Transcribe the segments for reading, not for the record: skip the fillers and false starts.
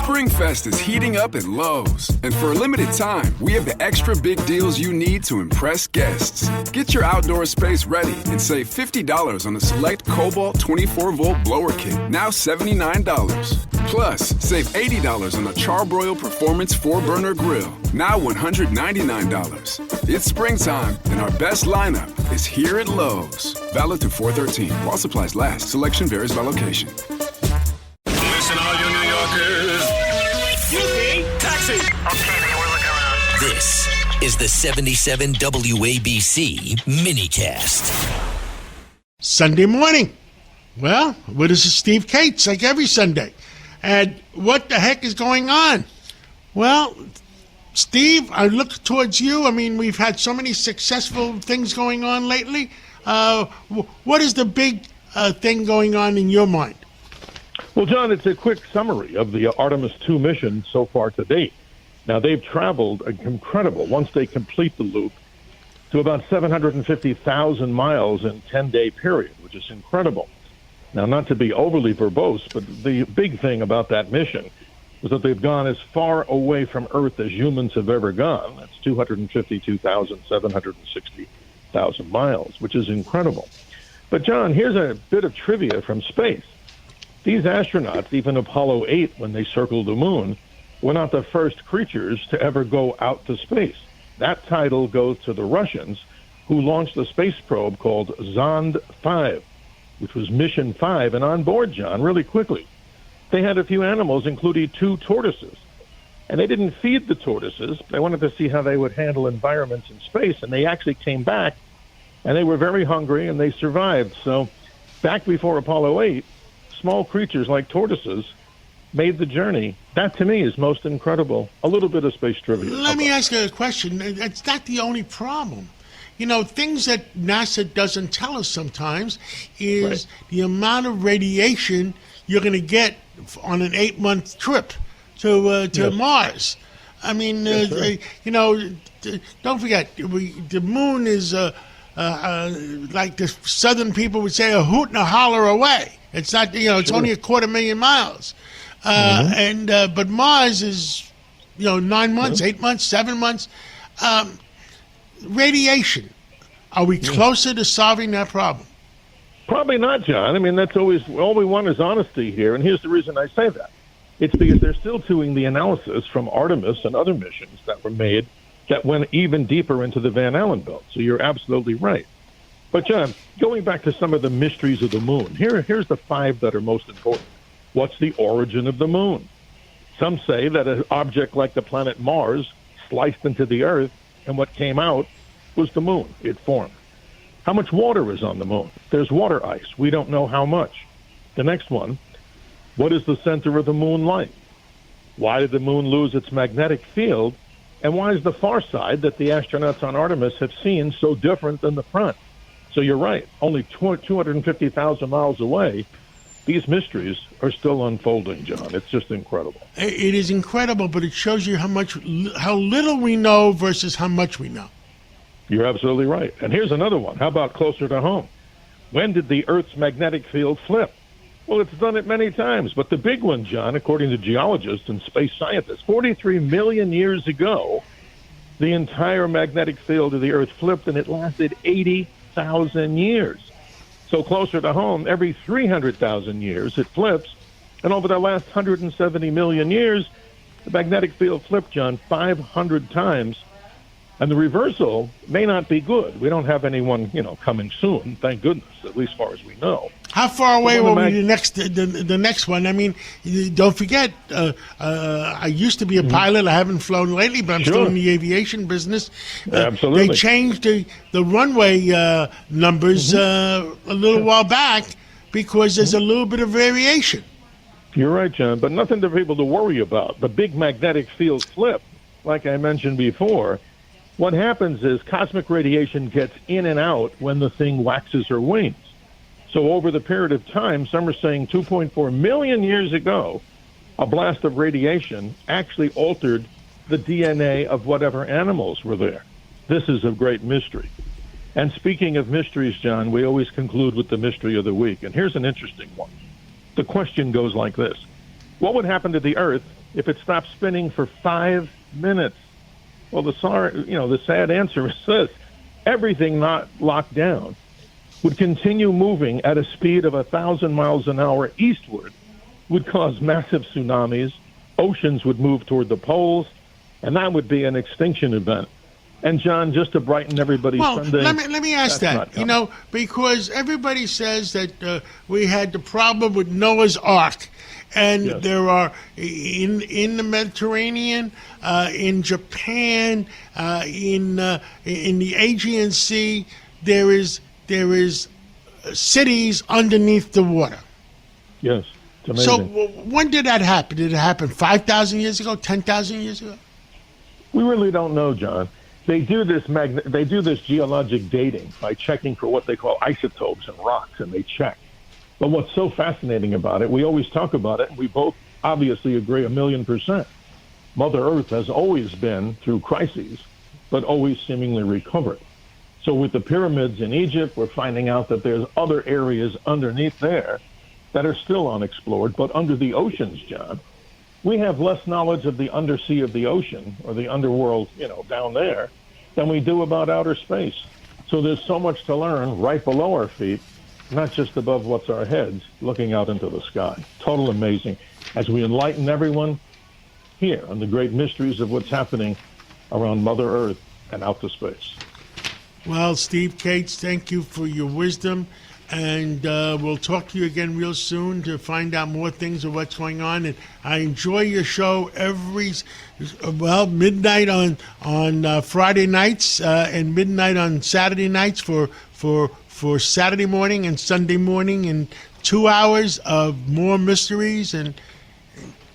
SpringFest is heating up at Lowe's. And for a limited time, we have the extra big deals you need to impress guests. Get your outdoor space ready and save $50 on a select Cobalt 24-volt blower kit, now $79. Plus, save $80 on a Charbroil Performance 4-burner grill, now $199. It's springtime, and our best lineup is here at Lowe's. Valid through 4/13. While supplies last. Selection varies by location. Listen, all you New Yorkers. Taxi. Okay, man, we're looking around. This is the 77 WABC minicast. Sunday morning. Well, what is Steve Cates, like every Sunday. And what the heck is going on? Well, Steve, I look towards you. I mean, we've had so many successful things going on lately. What is the big thing going on in your mind? Well, John, it's a quick summary of the Artemis II mission so far to date. Now, they've traveled incredible, once they complete the loop, to about 750,000 miles in a 10-day period, which is incredible. Now, not to be overly verbose, but the big thing about that mission was that they've gone as far away from Earth as humans have ever gone. That's 252,760,000 miles, which is incredible. But, John, here's a bit of trivia from space. These astronauts, even Apollo 8, when they circled the moon, were not the first creatures to ever go out to space. That title goes to the Russians, who launched a space probe called Zond 5, which was Mission 5. And on board, John, really quickly, they had a few animals, including 2 tortoises. And they didn't feed the tortoises. They wanted to see how they would handle environments in space. And they actually came back, and they were very hungry, and they survived. So back before Apollo 8, small creatures like tortoises made the journey. That, to me, is most incredible. A little bit of space trivia. Let me ask you a question. It's not the only problem. You know, things that NASA doesn't tell us sometimes is the amount of radiation you're going to get on an 8-month trip to Mars. I mean, you know, don't forget, the moon is, like the southern people would say, a hoot and a holler away. It's not, you know, it's only 250,000 miles. But Mars is, you know, 9 months, 8 months, 7 months. Radiation. Are we closer to solving that problem? Probably not, John. I mean, that's always, all we want is honesty here. And here's the reason I say that. It's because they're still doing the analysis from Artemis and other missions that were made that went even deeper into the Van Allen belt. So you're absolutely right. But, John, going back to some of the mysteries of the moon, here's the 5 that are most important. What's the origin of the moon? Some say that an object like the planet Mars sliced into the Earth, and what came out was the moon. It formed. How much water is on the moon? There's water ice. We don't know how much. The next one, what is the center of the moon like? Why did the moon lose its magnetic field? And why is the far side that the astronauts on Artemis have seen so different than the front? So you're right. Only 250,000 miles away, these mysteries are still unfolding, John. It's just incredible. It is incredible, but it shows you how little we know versus how much we know. You're absolutely right. And here's another one. How about closer to home? When did the Earth's magnetic field flip? Well, it's done it many times, but the big one, John, according to geologists and space scientists, 43 million years ago, the entire magnetic field of the Earth flipped, and it lasted 80,000 years. So closer to home, every 300,000 years it flips, and over the last 170 million years, the magnetic field flipped, John, 500 times. And the reversal may not be good. We don't have anyone, coming soon, thank goodness, at least as far as we know. How far away will be the next one? I mean, don't forget, I used to be a pilot. I haven't flown lately, but I'm still in the aviation business. Absolutely. They changed the runway numbers a little while back because there's a little bit of variation. You're right, John, but nothing for people to worry about. The big magnetic field flip, like I mentioned before. What happens is cosmic radiation gets in and out when the thing waxes or wanes. So over the period of time, some are saying 2.4 million years ago, a blast of radiation actually altered the DNA of whatever animals were there. This is a great mystery. And speaking of mysteries, John, we always conclude with the mystery of the week. And here's an interesting one. The question goes like this. What would happen to the Earth if it stopped spinning for 5 minutes? Well, the sad answer is this. Everything not locked down would continue moving at a speed of 1,000 miles an hour eastward, would cause massive tsunamis, oceans would move toward the poles, and that would be an extinction event. And, John, just to brighten everybody's Sunday... let me ask that, because everybody says that we had the problem with Noah's Ark, and Yes. there are, in the Mediterranean, in Japan, in the Aegean Sea, there is cities underneath the water. Yes, it's So amazing. when did that happen? Did it happen 5,000 years ago, 10,000 years ago? We really don't know, John. They do this geologic dating by checking for what they call isotopes in rocks, and they check. But what's so fascinating about it, we always talk about it, and we both obviously agree 1,000,000%. Mother Earth has always been through crises, but always seemingly recovered. So with the pyramids in Egypt, we're finding out that there's other areas underneath there that are still unexplored, but under the oceans, John, we have less knowledge of the undersea of the ocean or the underworld, down there, than we do about outer space. So there's so much to learn right below our feet, not just above what's our heads, looking out into the sky. Total amazing. As we enlighten everyone here on the great mysteries of what's happening around Mother Earth and out to space. Well, Steve Cates, thank you for your wisdom, and we'll talk to you again real soon to find out more things of what's going on. And I enjoy your show midnight on Friday nights and midnight on Saturday nights for Saturday morning and Sunday morning, and 2 hours of more mysteries. And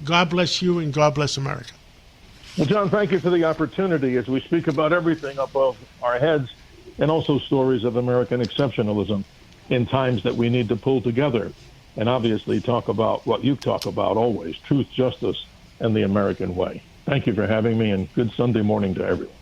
God bless you, and God bless America. Well, John, thank you for the opportunity as we speak about everything above our heads, and also stories of American exceptionalism in times that we need to pull together and obviously talk about what you talk about always, truth, justice, and the American way. Thank you for having me, and good Sunday morning to everyone.